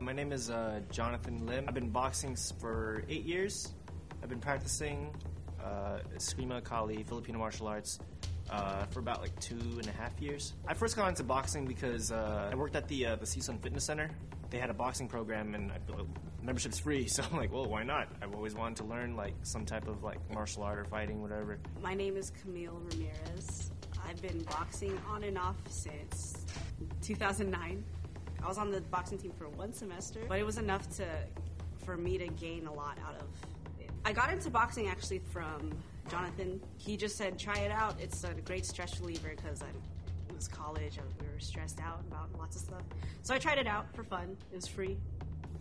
My name is Jonathan Lim. I've been boxing for 8 years. I've been practicing Eskrima, Kali, Filipino martial arts for about like 2.5 years. I first got into boxing because I worked at the CSUN fitness center. They had a boxing program and membership's free, so I'm like, well, why not? I've always wanted to learn like some type of like martial art or fighting, whatever. My name is Camille Ramirez. I've been boxing on and off since 2009. I was on the boxing team for 1 semester, but it was enough for me to gain a lot out of it. I got into boxing actually from Jonathan. He just said, try it out. It's a great stress reliever because it was college. We were stressed out about lots of stuff. So I tried it out for fun. It was free.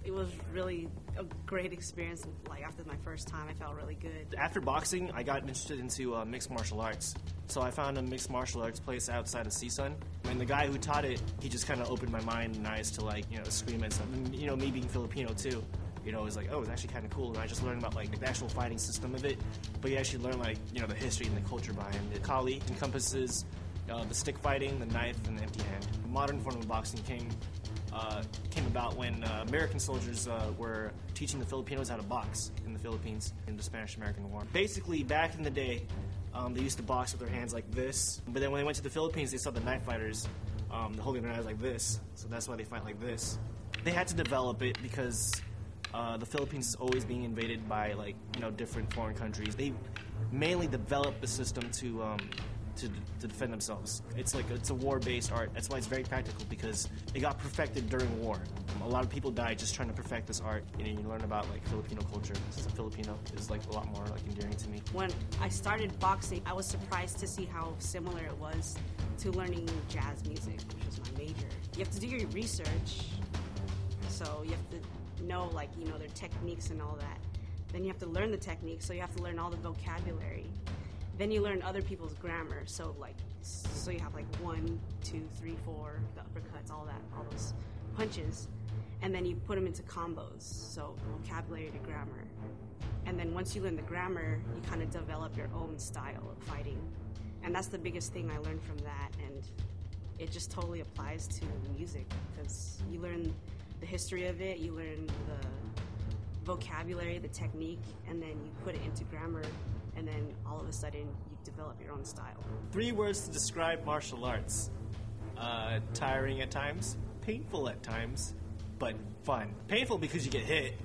It was really a great experience. Like after my first time, I felt really good. After boxing, I got interested into mixed martial arts. So I found a mixed martial arts place outside of CSUN. And the guy who taught it, he just kind of opened my mind and eyes to like, Eskrima and stuff. And, me being Filipino too, it was like, oh, it's actually kind of cool. And I just learned about like the actual fighting system of it. But you actually learn like, the history and the culture behind it. Kali encompasses the stick fighting, the knife, and the empty hand. The modern form of boxing came about when American soldiers were teaching the Filipinos how to box in the Philippines in the Spanish-American War. Basically, back in the day, they used to box with their hands like this, but then when they went to the Philippines, they saw the knife fighters holding their knives like this, so that's why they fight like this. They had to develop it because the Philippines is always being invaded by different foreign countries. They mainly developed the system to defend themselves. It's a war-based art. That's why it's very practical, because it got perfected during war. A lot of people died just trying to perfect this art. You learn about Filipino culture. As a Filipino, is a lot more endearing to me. When I started boxing, I was surprised to see how similar it was to learning jazz music, which was my major. You have to do your research, so you have to know their techniques and all that. Then you have to learn the techniques, so you have to learn all the vocabulary. Then you learn other people's grammar, so you have 1, 2, 3, 4, the uppercuts, all those punches, and then you put them into combos, so vocabulary to grammar. And then once you learn the grammar, you kind of develop your own style of fighting. And that's the biggest thing I learned from that, and it just totally applies to music, because you learn the history of it, you learn the vocabulary, the technique, and then you put it into grammar, and then all of a sudden you develop your own style. 3 words to describe martial arts. Tiring at times, painful at times, but fun. Painful because you get hit.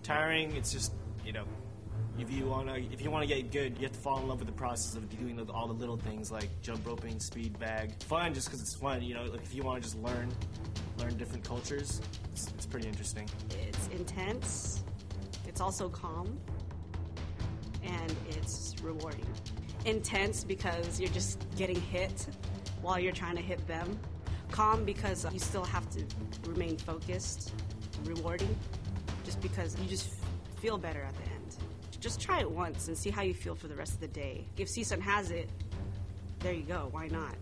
Tiring, it's just, if you wanna get good, you have to fall in love with the process of doing all the little things like jump roping, speed bag. Fun just because it's fun, if you want to just learn different cultures, it's pretty interesting. It's intense, it's also calm, and it's rewarding. Intense because you're just getting hit while you're trying to hit them. Calm because you still have to remain focused. Rewarding just because you just feel better at the end. Just try it once and see how you feel for the rest of the day. If CSUN has it, there you go, why not?